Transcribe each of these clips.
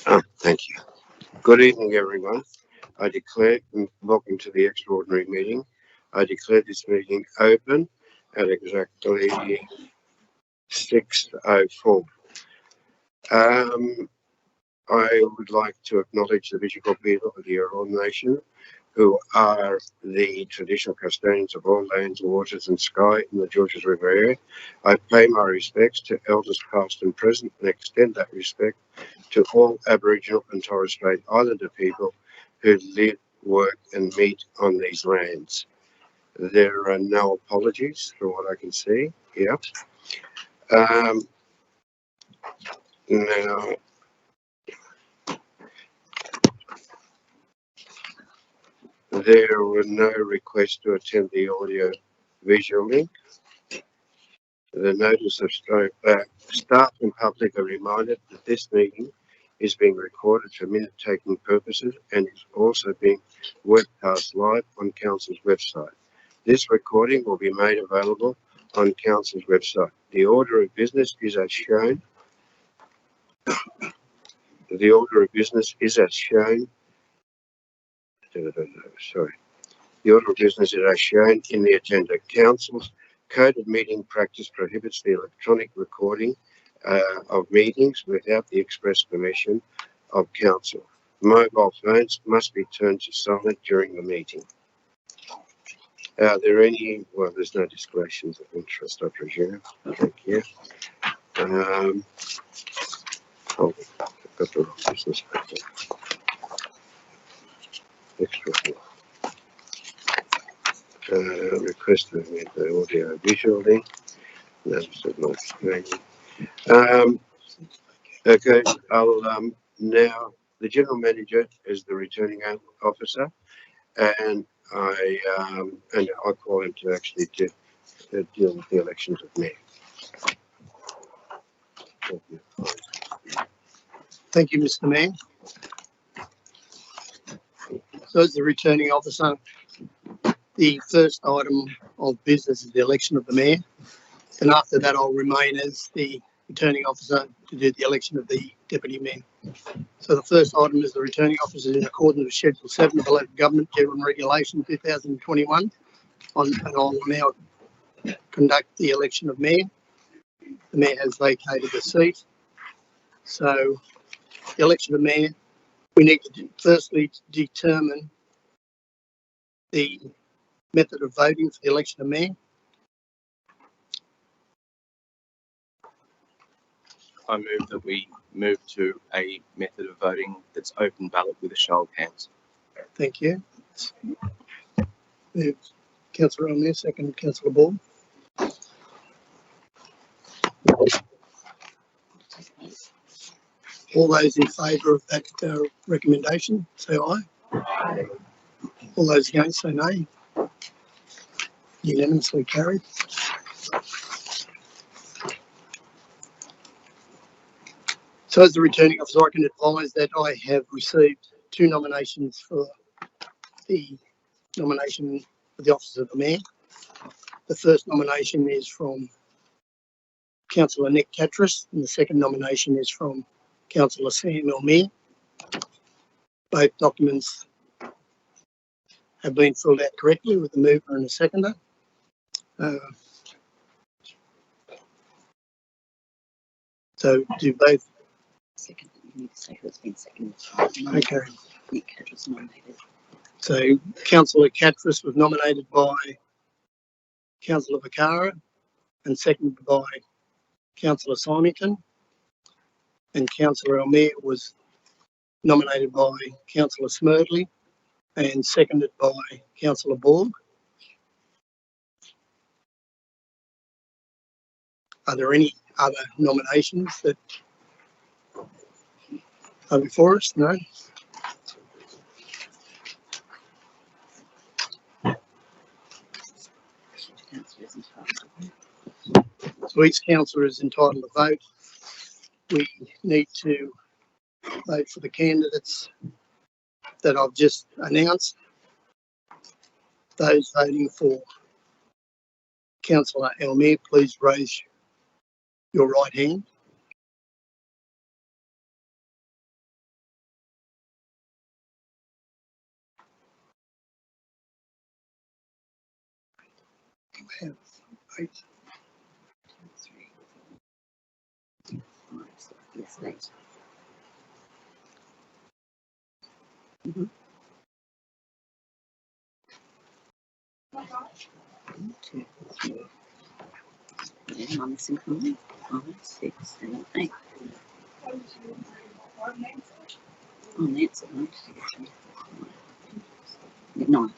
Thank you. Good evening, everyone. I declare, welcome to the extraordinary meeting. I declare this meeting open at exactly 6:04. Um, I would like to acknowledge the Bidjigal people of the Eora Nation, who are the traditional custodians of all lands, waters, and sky in the Georges River area. I pay my respects to elders past and present and extend that respect to all Aboriginal and Torres Strait Islander people who live, work, and meet on these lands. There are no apologies from what I can see. Yep. Um, Now, there were no requests to attend the audio visual link. The notice of staff and public are reminded that this meeting is being recorded for minute taking purposes and is also being webcast live on Council's website. This recording will be made available on Council's website. The order of business is as shown. The order of business is as shown. Sorry. The order of business is as shown in the agenda. Council's Code of Meeting Practice prohibits the electronic recording of meetings without the express permission of Council. Mobile phones must be turned to silent during the meeting. Are there any? Well, there's no declarations of interest, I presume. Thank you. Oh, I've got the wrong business paper. Extra. Request to amend the audio visual link. Notice of my screen. Okay, I'll now. The general manager is the returning officer, and I call him to actually deal with the elections of mayor. Thank you, Mr. Mayor. So as the returning officer, the first item of business is the election of the mayor. And after that, I'll remain as the returning officer to do the election of the deputy mayor. So the first item is the returning officer in accordance with Schedule 7 of the Local Government General Regulation 2021. And I'll now conduct the election of mayor. The mayor has vacated the seat. So the election of mayor, we need to firstly determine the method of voting for the election of mayor. I move that we move to a method of voting that's open ballot with a show of hands. Thank you. Move Councillor O'Meara, second Councillor Ball. All those in favour of that recommendation, say aye. Aye. All those against, say nay. Unanimously carried. So as the returning officer, I can advise that I have received 2 nominations for the nomination for the office of the mayor. The first nomination is from Councillor Nick Catras, and the second nomination is from Councillor Sam O'Meara. Both documents have been filled out correctly with the mover and a seconder. So do both. Second, you need to say who's been seconded. Okay. Nick Catras nominated. So Councillor Catras was nominated by Councillor Vaccaro and seconded by Councillor Symington, and Councillor O'Meara was nominated by Councillor Smerdley and seconded by Councillor Borg. Are there any other nominations that are before us? No. So each councillor is entitled to vote. We need to vote for the candidates that I've just announced. Those voting for Councillor O'Meara, please raise your right hand. We have 8. 3, 4, 5, 6, yes, 8. One, 2, 3. And I'm missing 5, 6, 7, 8. Oh, Nancy, 1, 2, 3, 4, 5. 9.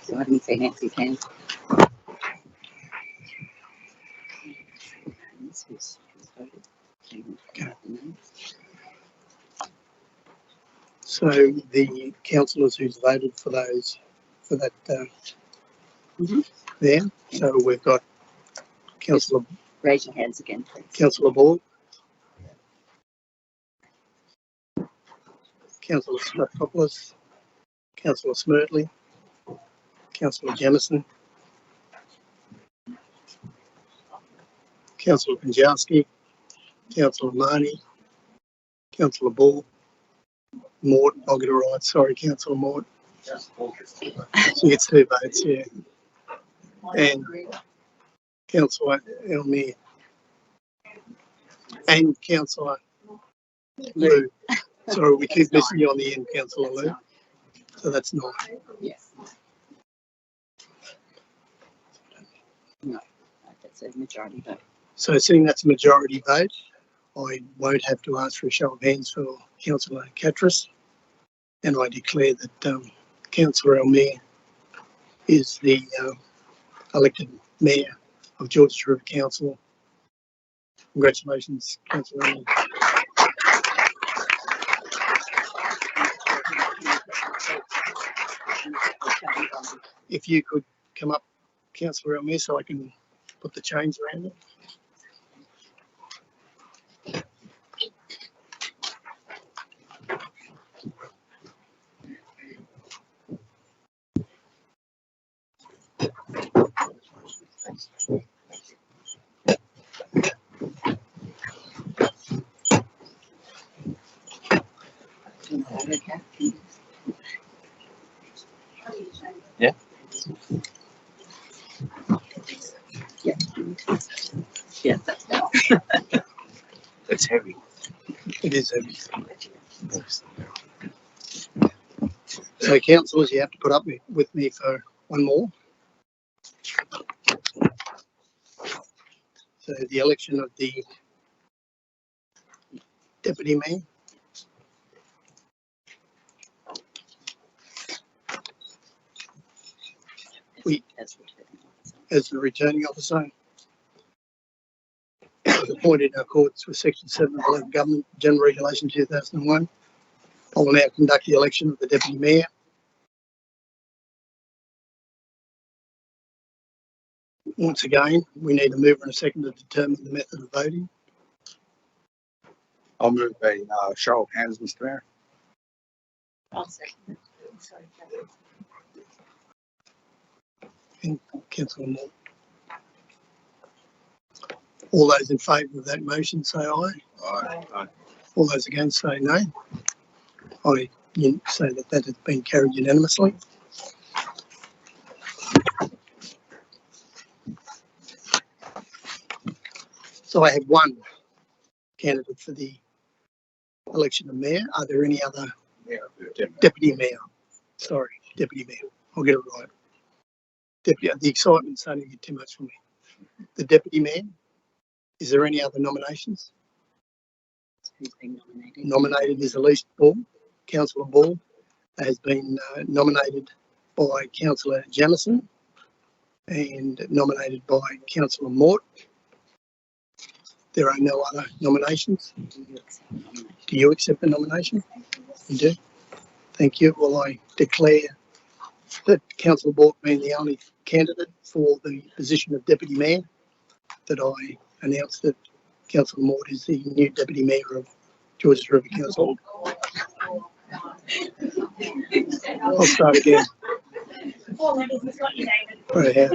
So I didn't see Nancy's hand. This was voted. So the councillors who's voted for those, for that there. So we've got Councillor Raise your hands again, please. Councillor Ball, Councillor Strathopoulos, Councillor Smirtley, Councillor Jamison, Councillor Pinjowski, Councillor Marnie, Councillor Ball, Mort, I'll get it right, sorry, Councillor Mort. She gets 2 votes, yeah. And Councillor Elmere. And Councillor Lou. Sorry, we keep missing you on the end, Councillor Lou. So that's 9. Yes. No, that's a majority vote. So seeing that's a majority vote, I won't have to ask for a show of hands for Councillor Catras. And I declare that Councillor Elmere is the elected Mayor of Georges River Council. Congratulations, Councillor Elmere. If you could come up, Councillor Elmere, so I can put the chains around it. Yeah. Yeah. Yeah, that's now. It's heavy. It is heavy. So councillors, you have to put up with me for one more. So the election of the deputy mayor. As the returning officer, was appointed in accordance with Section 7 of the Local Government General Regulation 2001. I will now conduct the election of the deputy mayor. Once again, we need a mover and a second to determine the method of voting. I'll move a show of hands, Mr. Mayor. I'll second it. And Councillor Moore. All those in favour of that motion say aye. Aye. All those against say no. I say that that has been carried unanimously. So I have one candidate for the election of mayor. Are there any other deputy mayor? Sorry, deputy mayor. I'll get it right. Deputy, the excitement's starting to get too much for me. The deputy mayor. Is there any other nominations? Who's been nominated? Nominated is Elise Ball. Councillor Ball has been nominated by Councillor Jamison and nominated by Councillor Mort. There are no other nominations. Do you accept the nomination? Do you accept the nomination? You do. Thank you. Well, I declare that Councillor Bork being the only candidate for the position of Deputy Mayor, that I announce that Councillor Mort is the new Deputy Mayor of Georges River Council. I'll start again. Right,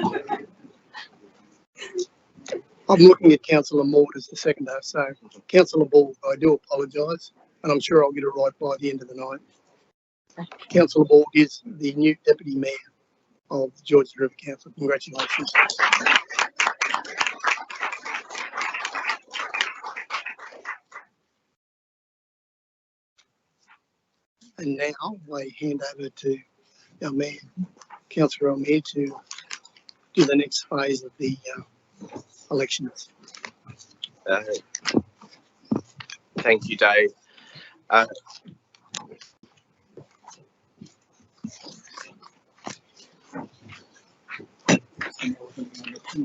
I'm looking at Councillor Mort as the seconder, so Councillor Ball, I do apologise, and I'm sure I'll get it right by the end of the night. Councillor Ball is the new Deputy Mayor of the Georges River Council. Congratulations. And now I hand over to our Mayor, Councillor Elmere, to do the next phase of the elections. Thank you, Dave.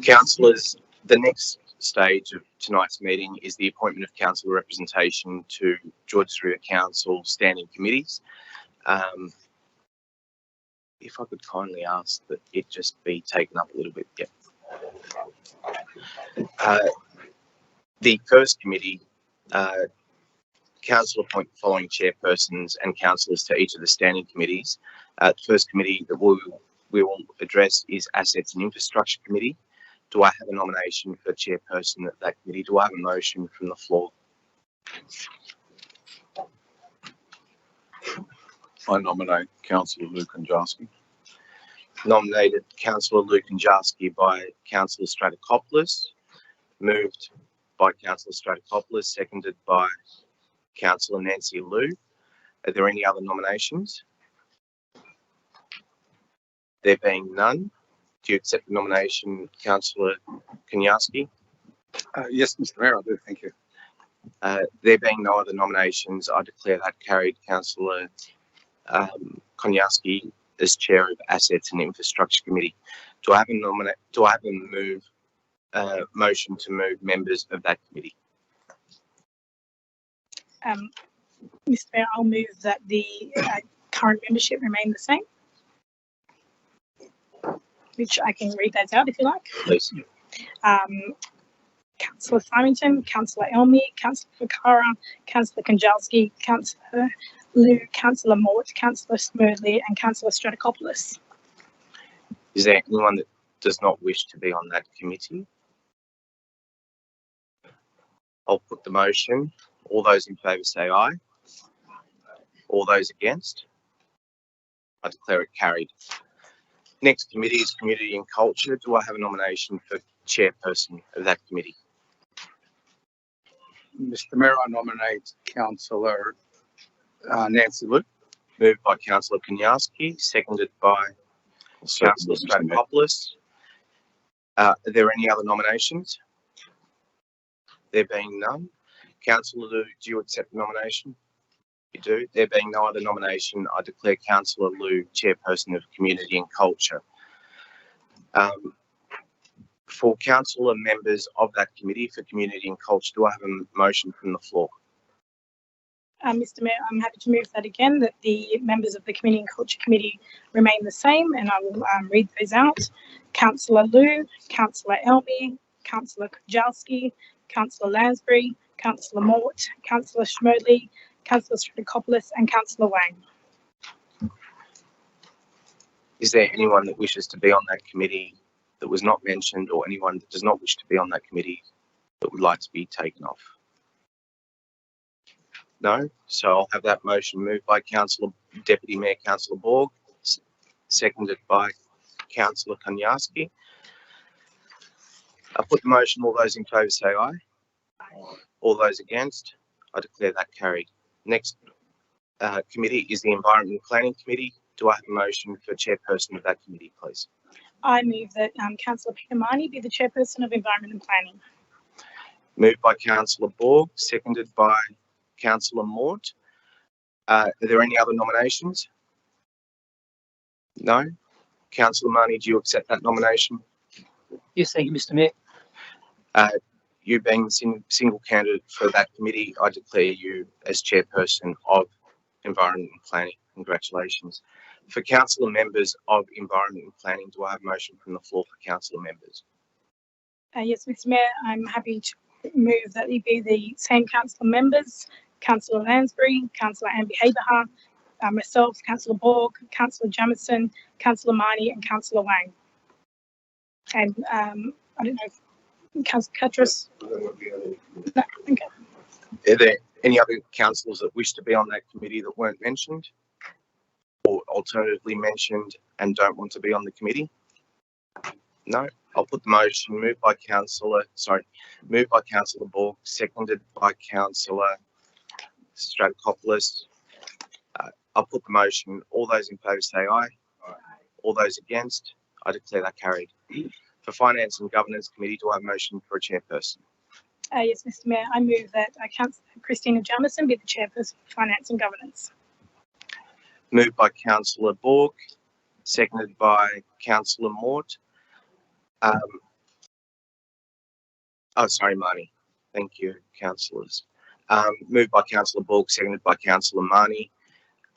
Councillors, the next stage of tonight's meeting is the appointment of council representation to Georges River Council standing committees. If I could kindly ask that it just be taken up a little bit. Yeah. The first committee, council appoint the following chairpersons and councillors to each of the standing committees. The first committee that we will address is Assets and Infrastructure Committee. Do I have a nomination for chairperson of that committee? Do I have a motion from the floor? I nominate Councillor Lou Konjarski. Nominated Councillor Lou Konjarski by Councillor Stratikopoulos. Moved by Councillor Stratikopoulos, seconded by Councillor Nancy Liu. Are there any other nominations? There being none, do you accept the nomination, Councillor Konjarski? Yes, Mr. Mayor, I do. Thank you. There being no other nominations, I declare that carried. Councillor Konjarski as Chair of Assets and Infrastructure Committee. Do I have a motion to move members of that committee? Mr. Mayor, I'll move that the current membership remain the same, which I can read those out if you like. Please. Councillor Symington, Councillor Elmere, Councillor Fakara, Councillor Konjarski, Councillor Liu, Councillor Mort, Councillor Smerdley, and Councillor Stratikopoulos. Is there anyone that does not wish to be on that committee? I'll put the motion. All those in favour say aye. All those against? I declare it carried. Next committee is Community and Culture. Do I have a nomination for chairperson of that committee? Mr. Mayor, I nominate Councillor Nancy Liu. Moved by Councillor Konjarski, seconded by Councillor Stratikopoulos. Are there any other nominations? There being none. Councillor Liu, do you accept the nomination? You do. There being no other nomination, I declare Councillor Liu chairperson of Community and Culture. For councillor members of that committee for Community and Culture, do I have a motion from the floor? Mr. Mayor, I'm happy to move that again, that the members of the Community and Culture Committee remain the same, and I will read those out. Councillor Liu, Councillor Elmere, Councillor Konjarski, Councillor Lansbury, Councillor Mort, Councillor Smerdley, Councillor Stratikopoulos, and Councillor Wang. Is there anyone that wishes to be on that committee that was not mentioned, or anyone that does not wish to be on that committee that would like to be taken off? No? So I'll have that motion moved by Deputy Mayor Councillor Borg, seconded by Councillor Konjarski. I'll put the motion. All those in favour say aye. All those against? I declare that carried. Next committee is the Environment and Planning Committee. Do I have a motion for chairperson of that committee, please? I move that Councillor Peter Marnie be the chairperson of Environment and Planning. Moved by Councillor Borg, seconded by Councillor Mort. Are there any other nominations? No? Councillor Marnie, do you accept that nomination? Yes, thank you, Mr. Mayor. You being the single candidate for that committee, I declare you as chairperson of Environment and Planning. Congratulations. For councillor members of Environment and Planning, do I have a motion from the floor for councillor members? Yes, Mr. Mayor, I'm happy to move that they be the same councillor members: Councillor Lansbury, Councillor Amby Haberha, myself, Councillor Borg, Councillor Jamieson, Councillor Marnie, and Councillor Wang. And I don't know if Councillor Cutress. No, okay. Are there any other councillors that wish to be on that committee that weren't mentioned? or alternatively mentioned and don't want to be on the committee? No. I'll put the motion moved by Councillor Borg, seconded by Councillor Stratokopoulos. I'll put the motion. All those in favour say aye. All those against, I declare that carried. For Finance and Governance Committee, do I have a motion for a chairperson? Yes, Mr. Mayor, I move that Councillor Christina Jamieson be the chairperson for Finance and Governance. Moved by Councillor Borg, seconded by Councillor Mort. Marnie. Thank you, councillors. Moved by Councillor Borg, seconded by Councillor Marnie.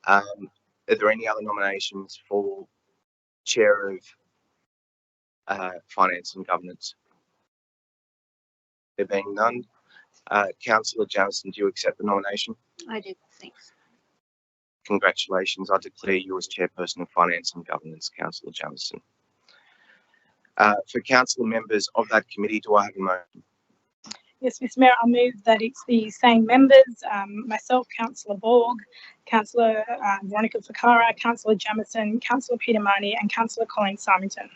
Are there any other nominations for Chair of Finance and Governance? There being none, Councillor Jamieson, do you accept the nomination? I do, thanks. Congratulations. I declare you as Chairperson of Finance and Governance, Councillor Jamieson. For councillor members of that committee, do I have a motion? Yes, Mr. Mayor, I'll move that it's the same members, myself, Councillor Borg, Councillor Veronica Fakara, Councillor Jamieson, Councillor Peter Marnie and Councillor Colleen Simonton.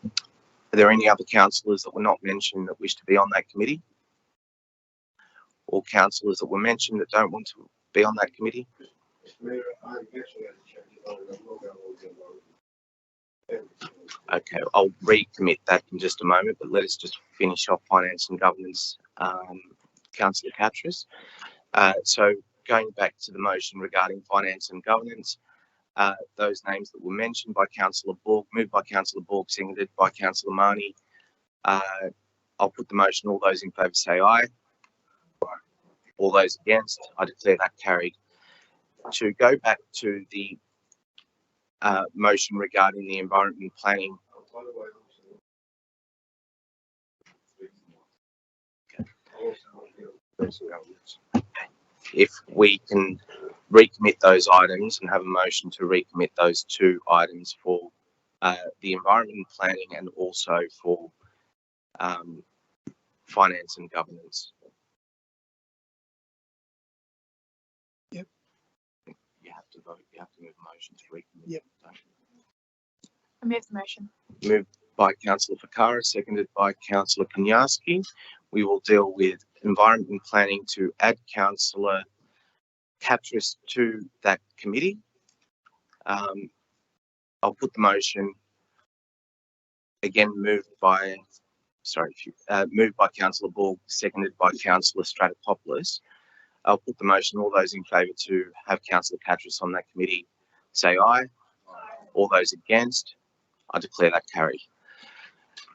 Are there any other councillors that were not mentioned that wish to be on that committee? Or councillors that were mentioned that don't want to be on that committee? Okay, I'll recommit that in just a moment, but let us just finish off Finance and Governance, Councillor Catras. So going back to the motion regarding Finance and Governance, those names that were mentioned by Councillor Borg, moved by Councillor Borg, seconded by Councillor Marnie. I'll put the motion. All those in favour say aye. All those against, I declare that carried. To go back to the motion regarding the environment planning. If we can recommit those items and have a motion to recommit those two items for the environment planning and also for finance and governance. Yep. You have to vote. You have to move a motion to recommit. Yep. I move the motion. Moved by Councillor Fakara, seconded by Councillor Kanyarski. We will deal with environment planning to add Councillor Catras to that committee. I'll put the motion again, moved by Councillor Borg, seconded by Councillor Stratokopoulos. I'll put the motion. All those in favour to have Councillor Catras on that committee say aye. All those against, I declare that carried.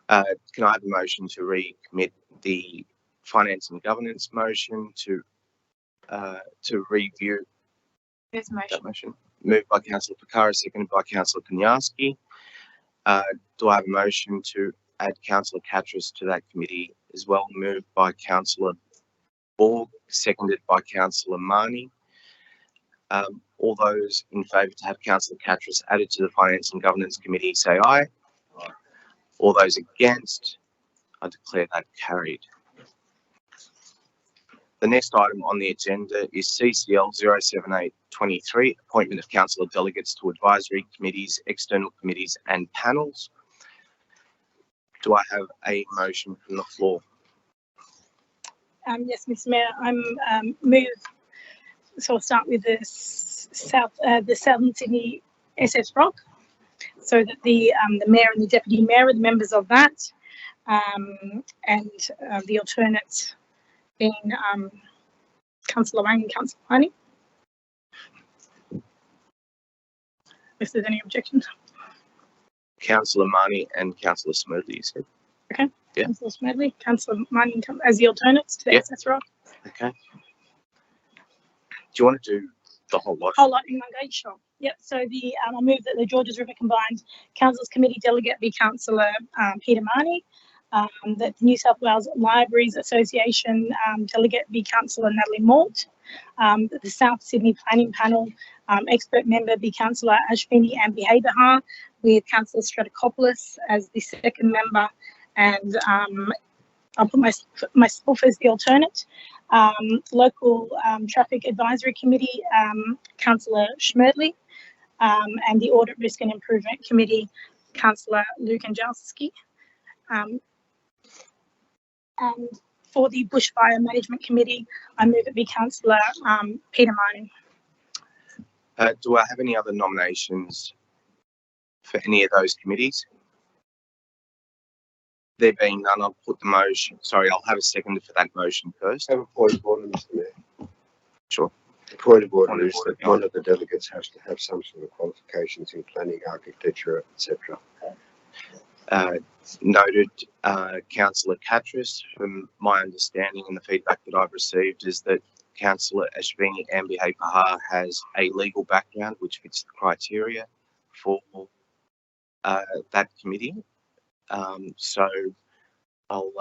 Can I have a motion to recommit the finance and governance motion to review There's a motion. that motion? Moved by Councillor Fakara, seconded by Councillor Kanyarski. Do I have a motion to add Councillor Catras to that committee as well? Moved by Councillor Borg, seconded by Councillor Marnie. All those in favour to have Councillor Catras added to the Finance and Governance Committee say aye. Aye. All those against, I declare that carried. The next item on the agenda is CCL 07823, appointment of councillor delegates to advisory committees, external committees and panels. Do I have a motion from the floor? Yes, Mr. Mayor, I'm move. So I'll start with the Southern Sydney SS Rock, so that the mayor and the deputy mayor are the members of that, and the alternates being Councillor Wang and Councillor Marnie. If there's any objections. Councillor Marnie and Councillor Smedley, you said? Okay. Yeah. Councillor Smedley, Councillor Marnie as the alternates to the Yeah. SS Rock. Okay. Do you want to do the whole lot? Whole lot in one go, sure. Yep. So the I'll move that the Georges River Combined Councils Committee delegate be Councillor Peter Marnie. That the New South Wales Libraries Association delegate be Councillor Natalie Mort. That the South Sydney Planning Panel expert member be Councillor Ashvini Ambihabahar, with Councillor Stratokopoulos as the second member, and I'll put myself as the alternate. Local Traffic Advisory Committee, Councillor Schmerdley. and the Audit Risk and Improvement Committee, Councillor Lou Kanjowski. And for the Bushfire Management Committee, I move it be Councillor Peter Martin. Do I have any other nominations for any of those committees? There being none, I'll put the motion. Sorry, I'll have a second for that motion first. Have a point of order, Mr. Mayor. Sure. The point of order Point of is order, that one of the delegates has to have some sort of qualifications in planning, architecture, etc. Noted, Councillor Catras. From my understanding and the feedback that I've received is that Councillor Ashvini Ambihay Pahar has a legal background which fits the criteria for that committee. So I'll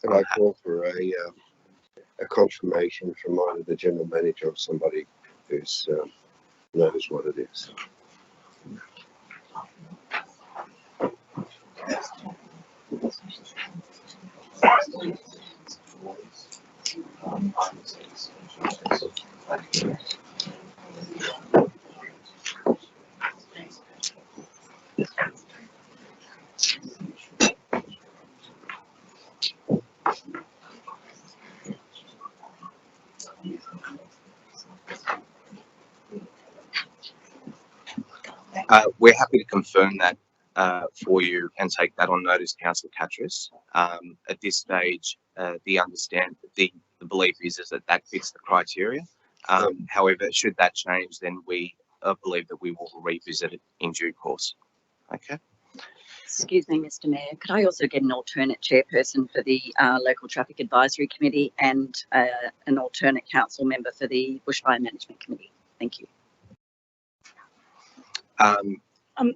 And I call for a confirmation from either the general manager or somebody who's knows what it is. we're happy to confirm that for you and take that on notice, Councillor Catras. At this stage, the belief is that that fits the criteria. However, should that change, then we believe that we will revisit it in due course. Okay. Excuse me, Mr. Mayor, could I also get an alternate chairperson for the Local Traffic Advisory Committee and an alternate council member for the Bushfire Management Committee? Thank you.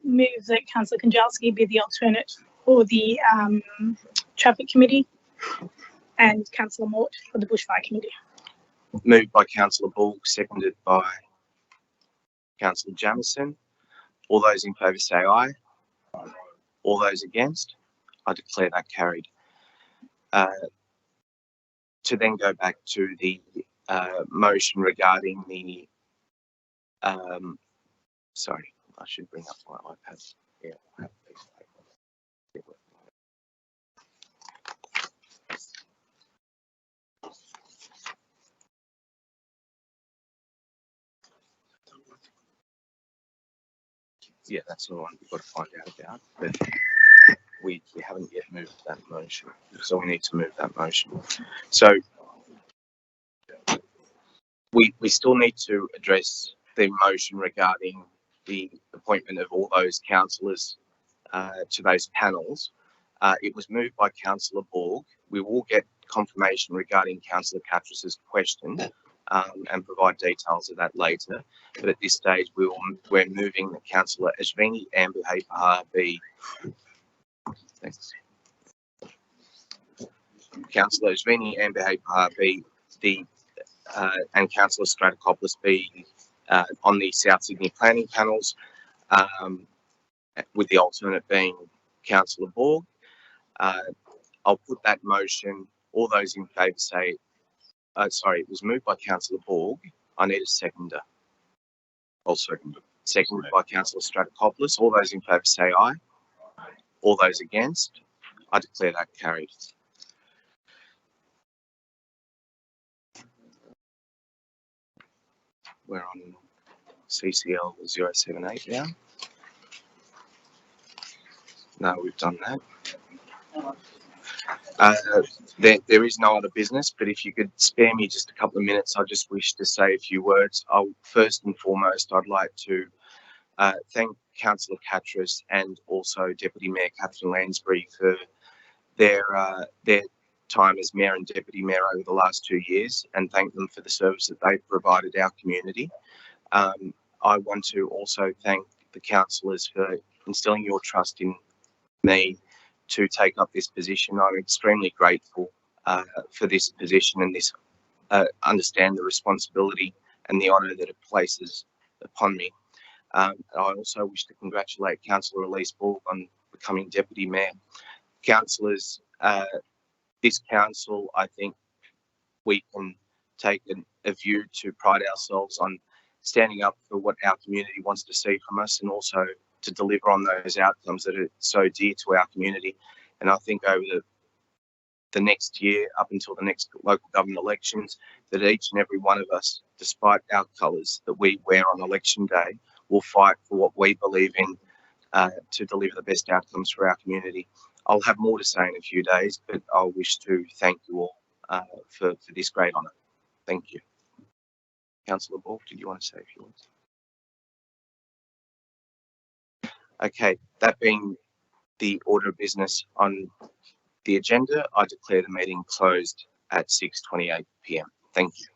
Move that Councillor Kanjowski be the alternate for the Traffic Committee and Councillor Mort for the Bushfire Committee. Moved by Councillor Bull, seconded by Councillor Jamieson. All those in favour say aye. All those against? I declare that carried. To then go back to the motion regarding the sorry, I should bring up my iPad. Yeah, I have a piece of paper. Yeah, that's the one we've got to find out about. But we haven't yet moved that motion, so we need to move that motion. So we still need to address the motion regarding the appointment of all those councillors to those panels. It was moved by Councillor Borg. We will get confirmation regarding Councillor Catras's question and provide details of that later. But at this stage, we're moving that Councillor Ashvini Ambihay Pahar be. Thanks. Councillor Ashvini Ambihay Pahar be the and Councillor Stratokopoulos be on the South Sydney planning panels, with the alternate being Councillor Borg. I'll put that motion. All those in favour say, sorry, it was moved by Councillor Borg. I need a seconder. I'll second it. Seconded by Councillor Stratokopoulos. All those in favour say aye. All those against? I declare that carried. We're on CCL 078 now. No, we've done that. There is no other business, but if you could spare me just a couple of minutes, I just wish to say a few words. First and foremost, I'd like to thank Councillor Catras and also Deputy Mayor Catherine Lansbury for their time as Mayor and Deputy Mayor over the last 2 years, and thank them for the service that they've provided our community. I want to also thank the councillors for instilling your trust in me to take up this position. I'm extremely grateful for this position and this understand the responsibility and the honour that it places upon me. I also wish to congratulate Councillor Elise Borg on becoming Deputy Mayor. Councillors, this council, I think we can take a view to pride ourselves on standing up for what our community wants to see from us, and also to deliver on those outcomes that are so dear to our community. And I think over the next year, up until the next local government elections, that each and every one of us, despite our colours that we wear on election day, will fight for what we believe in to deliver the best outcomes for our community. I'll have more to say in a few days, but I wish to thank you all for this great honour. Thank you. Councillor Bork, did you want to say a few words? Okay, that being the order of business on the agenda, I declare the meeting closed at 6:28 p.m. Thank you.